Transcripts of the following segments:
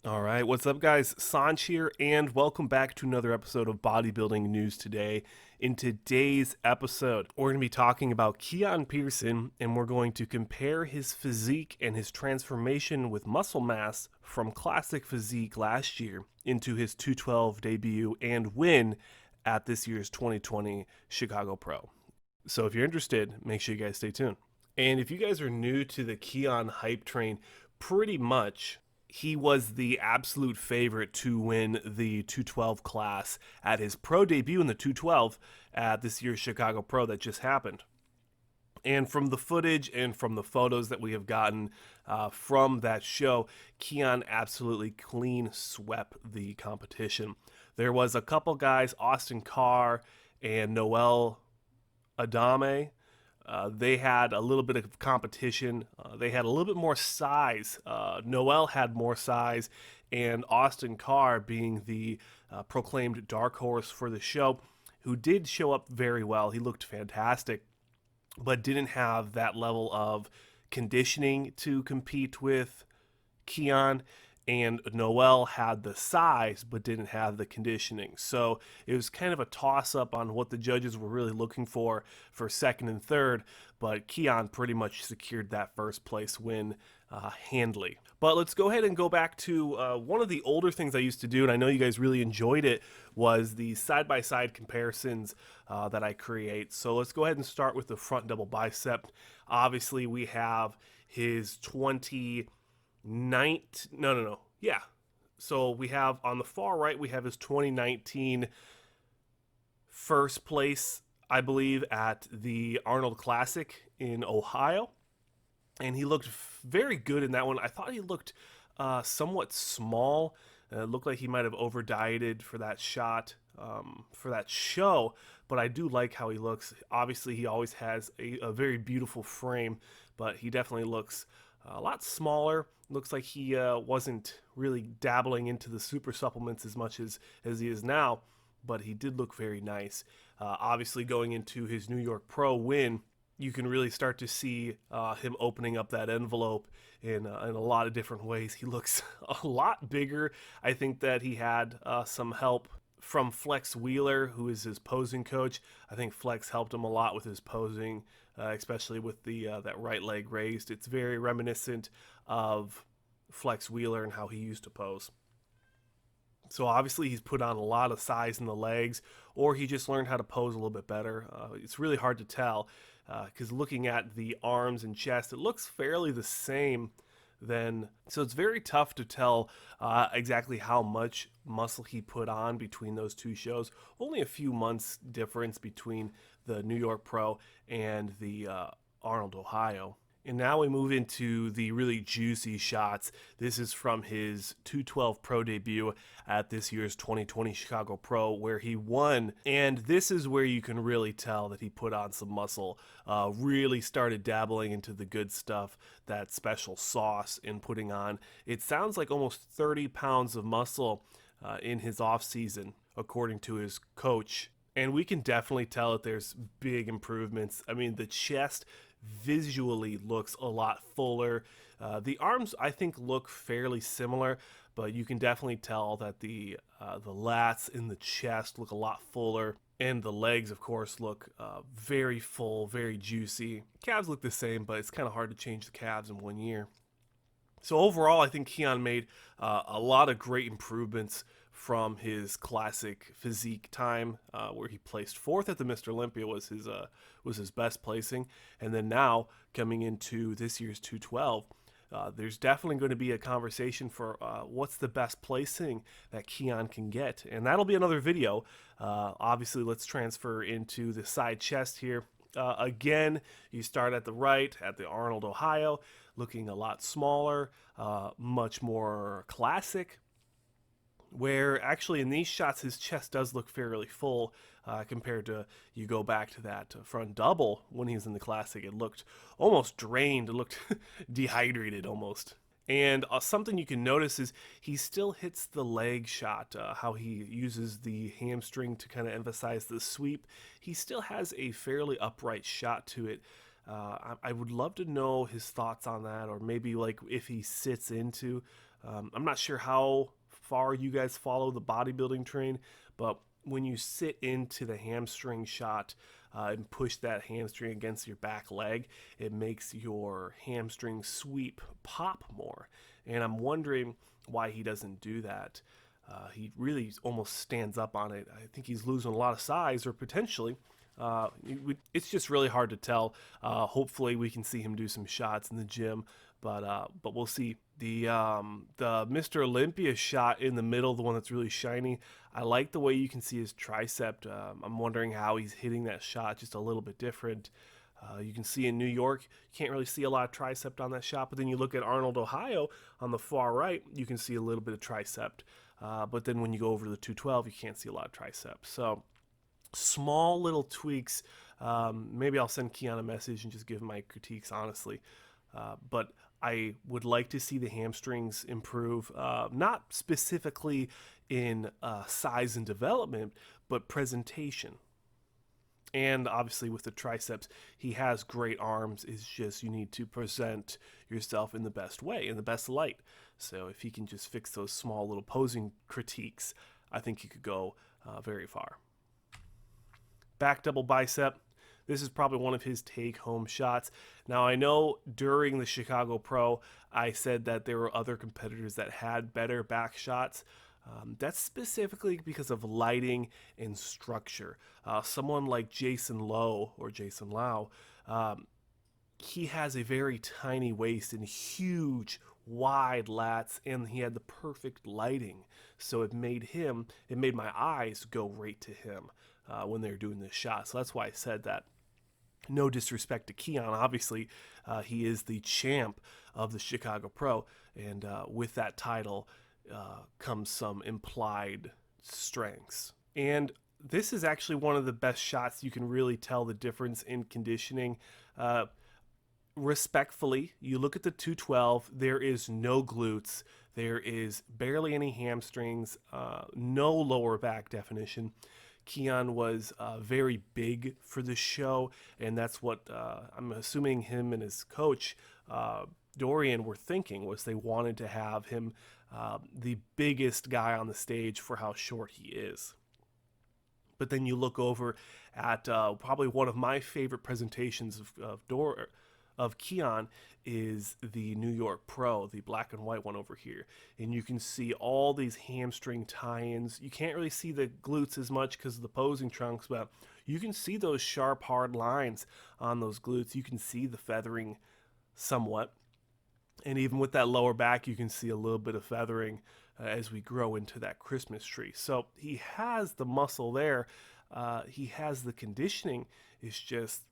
All right, what's up, guys? Sanj here, and welcome back to another episode of Bodybuilding News Today. In today's episode, we're going to be talking about Keone Pearson, and we're going to compare his physique and his transformation with muscle mass from classic physique last year into his 212 debut and win at this year's 2020 Chicago Pro. So if you're interested, make sure you guys stay tuned. And if you guys are new to the Keone hype train, pretty much he was the absolute favorite to win the 212 class at his pro debut in the 212 at this year's Chicago Pro that just happened. And from the footage and from the photos that we have gotten from that show, Keone absolutely clean swept the competition. There was a couple guys, Austin Carr and Noel Adame. They had a little bit of competition. They had a little bit more size. Noel had more size, and Austin Carr, being the proclaimed dark horse for the show, who did show up very well. He looked fantastic, but didn't have that level of conditioning to compete with Keone, and Noel had the size but didn't have the conditioning. So it was kind of a toss up on what the judges were really looking for second and third, but Keone pretty much secured that first place win handily. But let's go ahead and go back to one of the older things I used to do, and I know you guys really enjoyed it, was the side-by-side comparisons that I create. So let's go ahead and start with the front double bicep. Obviously, we have his 2019. So we have on the far right, we have his 2019 first place, I believe, at the Arnold Classic in Ohio. And he looked very good in that one. I thought he looked somewhat small. It looked like he might have over dieted for that shot, for that show, but I do like how he looks. Obviously, he always has a very beautiful frame, but he definitely looks a lot smaller. Looks like he wasn't really dabbling into the super supplements as much as he is now, but he did look very nice. Obviously, going into his New York Pro win, you can really start to see him opening up that envelope in a lot of different ways. He looks a lot bigger. I think that he had some help from Flex Wheeler, who is his posing coach. I think Flex helped him a lot with his posing, especially with the that right leg raised. It's very reminiscent of Flex Wheeler and how he used to pose. So obviously he's put on a lot of size in the legs, or he just learned how to pose a little bit better. It's really hard to tell because looking at the arms and chest, it looks fairly the same. So it's very tough to tell exactly how much muscle he put on between those two shows. Only a few months difference between the New York Pro and the Arnold, Ohio. And now we move into the really juicy shots. This is from his 212 Pro debut at this year's 2020 Chicago Pro, where he won. And this is where you can really tell that he put on some muscle, really started dabbling into the good stuff, that special sauce in putting on. It sounds like almost 30 pounds of muscle in his off season, according to his coach. And we can definitely tell that there's big improvements. I mean, the chest visually looks a lot fuller. The arms, I think, look fairly similar, but you can definitely tell that the lats in the chest look a lot fuller, and the legs, of course, look very full, very juicy. Calves look the same, but it's kind of hard to change the calves in 1 year. So overall, I think Keone made a lot of great improvements from his classic physique time, where he placed fourth at the Mr. Olympia was his best placing, and then now coming into this year's 212. There's definitely going to be a conversation for what's the best placing that Keone can get, and that'll be another video. Obviously, let's transfer into the side chest here. Again, you start at the right at the Arnold, Ohio, looking a lot smaller, much more classic. Where actually in these shots his chest does look fairly full compared to, you go back to that front double when he was in the classic, it looked almost drained, it looked dehydrated almost. And something you can notice is he still hits the leg shot, how he uses the hamstring to kind of emphasize the sweep. He still has a fairly upright shot to it. I would love to know his thoughts on that, or maybe like if he sits into I'm not sure how far you guys follow the bodybuilding train, but when you sit into the hamstring shot and push that hamstring against your back leg, it makes your hamstring sweep pop more. And I'm wondering why he doesn't do that. He really almost stands up on it. I think he's losing a lot of size, or potentially. It's just really hard to tell. Hopefully, we can see him do some shots in the gym, but we'll see. The Mr. Olympia shot in the middle, the one that's really shiny. I like the way you can see his tricep. I'm wondering how he's hitting that shot, just a little bit different. You can see in New York, you can't really see a lot of tricep on that shot, but then you look at Arnold, Ohio, on the far right, you can see a little bit of tricep. But then when you go over to the 212, you can't see a lot of tricep. So small little tweaks. Maybe I'll send Keone a message and just give him my critiques honestly. But I would like to see the hamstrings improve, not specifically in size and development, but presentation. And obviously with the triceps, he has great arms. It's just you need to present yourself in the best way, in the best light. So if he can just fix those small little posing critiques, I think he could go very far. Back double bicep. This is probably one of his take-home shots. Now, I know during the Chicago Pro, I said that there were other competitors that had better back shots. That's specifically because of lighting and structure. Someone like Jason Lowe, or Jason Lau, he has a very tiny waist and huge, wide lats, and he had the perfect lighting. So it made my eyes go right to him when they were doing this shot. So that's why I said that. No disrespect to Keone. Obviously, he is the champ of the Chicago Pro, and with that title comes some implied strengths. And this is actually one of the best shots. You can really tell the difference in conditioning. Respectfully, you look at the 212, there is no glutes, there is barely any hamstrings, no lower back definition. Keone was very big for the show, and that's what I'm assuming him and his coach Dorian were thinking, was they wanted to have him the biggest guy on the stage for how short he is. But then you look over at probably one of my favorite presentations of Keone is the New York Pro, the black and white one over here. And you can see all these hamstring tie-ins. You can't really see the glutes as much because of the posing trunks, but you can see those sharp, hard lines on those glutes. You can see the feathering somewhat. And even with that lower back, you can see a little bit of feathering as we grow into that Christmas tree. So he has the muscle there. He has the conditioning. It's just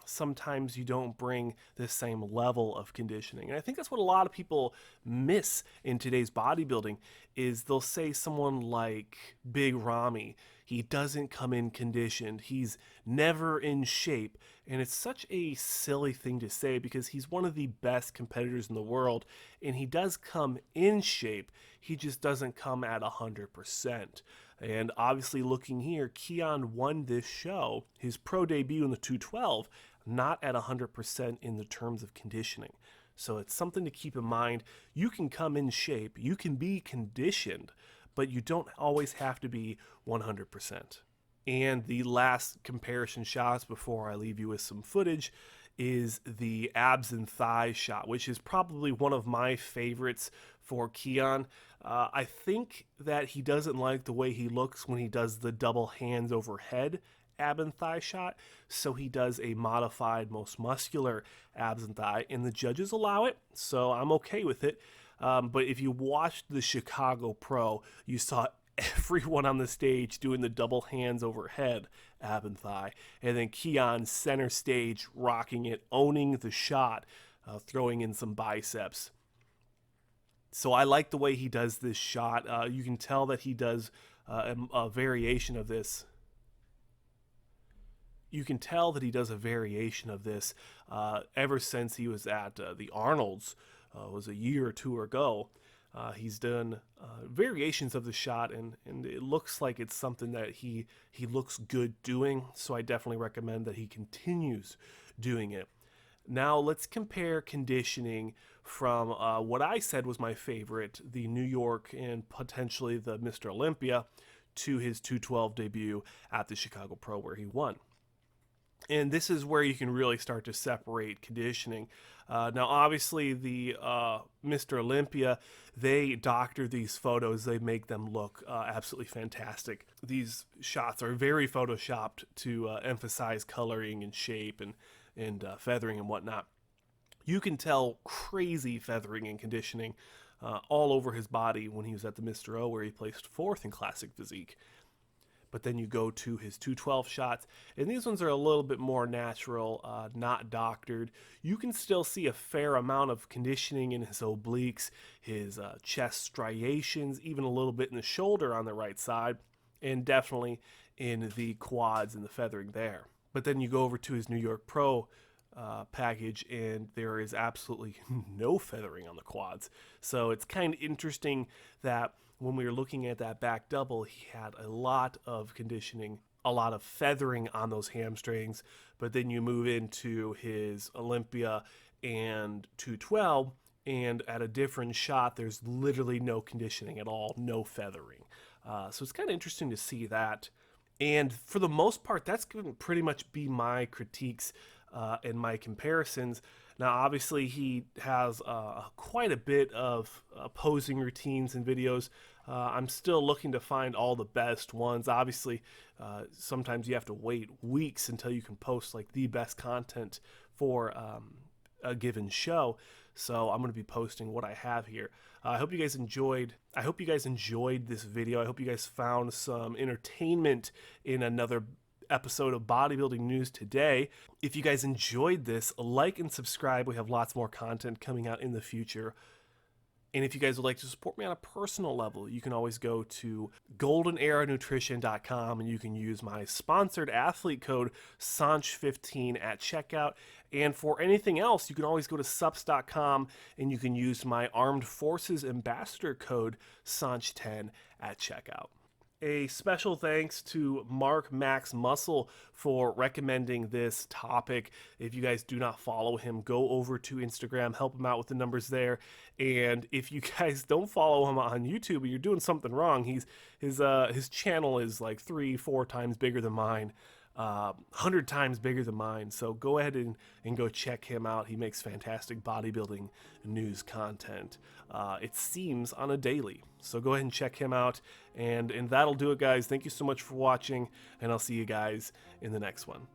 sometimes you don't bring the same level of conditioning. And I think that's what a lot of people miss in today's bodybuilding is they'll say someone like Big Ramy, he doesn't come in conditioned, he's never in shape. And it's such a silly thing to say because he's one of the best competitors in the world and he does come in shape, he just doesn't come at 100%. And obviously looking here, Keone won this show, his pro debut in the 212, not at 100% in the terms of conditioning. So it's something to keep in mind. You can come in shape, you can be conditioned, but you don't always have to be 100%. And the last comparison shots before I leave you with some footage is the abs and thighs shot, which is probably one of my favorites for Keone. I think that he doesn't like the way he looks when he does the double hands overhead ab and thigh shot, so he does a modified, most muscular abs and thigh, and the judges allow it, so I'm okay with it. But if you watched the Chicago Pro, you saw everyone on the stage doing the double hands overhead ab and thigh, and then Keone center stage rocking it, owning the shot, throwing in some biceps. So I like the way he does this shot. You can tell that he does a variation of this. You can tell that he does a variation of this ever since he was at the Arnold's, was a year or two ago. He's done variations of the shot, and it looks like it's something that he looks good doing, so I definitely recommend that he continues doing it. Now let's compare conditioning from what I said was my favorite, the New York and potentially the Mr. Olympia, to his 212 debut at the Chicago Pro where he won. And this is where you can really start to separate conditioning. Now, obviously, the Mr. Olympia, they doctor these photos. They make them look absolutely fantastic. These shots are very photoshopped to emphasize coloring and shape and feathering and whatnot. You can tell crazy feathering and conditioning all over his body when he was at the Mr. O, where he placed fourth in classic physique. But then you go to his 212 shots, and these ones are a little bit more natural, not doctored. You can still see a fair amount of conditioning in his obliques, his chest striations, even a little bit in the shoulder on the right side, and definitely in the quads and the feathering there. But then you go over to his New York Pro package, and there is absolutely no feathering on the quads. So it's kind of interesting that when we were looking at that back double, he had a lot of conditioning, a lot of feathering on those hamstrings. But then you move into his Olympia and 212, and at a different shot, there's literally no conditioning at all, no feathering. So it's kind of interesting to see that. And for the most part, that's going to pretty much be my critiques and my comparisons. Now, obviously, he has quite a bit of posing routines and videos. I'm still looking to find all the best ones. Obviously, sometimes you have to wait weeks until you can post like the best content for a given show. So I'm going to be posting what I have here. I hope you guys enjoyed. I hope you guys enjoyed this video. I hope you guys found some entertainment in another episode of Bodybuilding News today. If you guys enjoyed this, like and subscribe. We have lots more content coming out in the future. And if you guys would like to support me on a personal level, you can always go to goldeneranutrition.com and you can use my sponsored athlete code SANCH15 at checkout. And for anything else, you can always go to sups.com and you can use my Armed Forces Ambassador code SANCH10 at checkout. A special thanks to Mark Max Muscle for recommending this topic. If you guys do not follow him, go over to Instagram, help him out with the numbers there. And if you guys don't follow him on YouTube, you're doing something wrong. His channel is like 3-4 times bigger than mine. 100 times bigger than mine. So go ahead and go check him out. He makes fantastic bodybuilding news content. It seems on a daily. So go ahead and check him out. And that'll do it, guys. Thank you so much for watching, and I'll see you guys in the next one.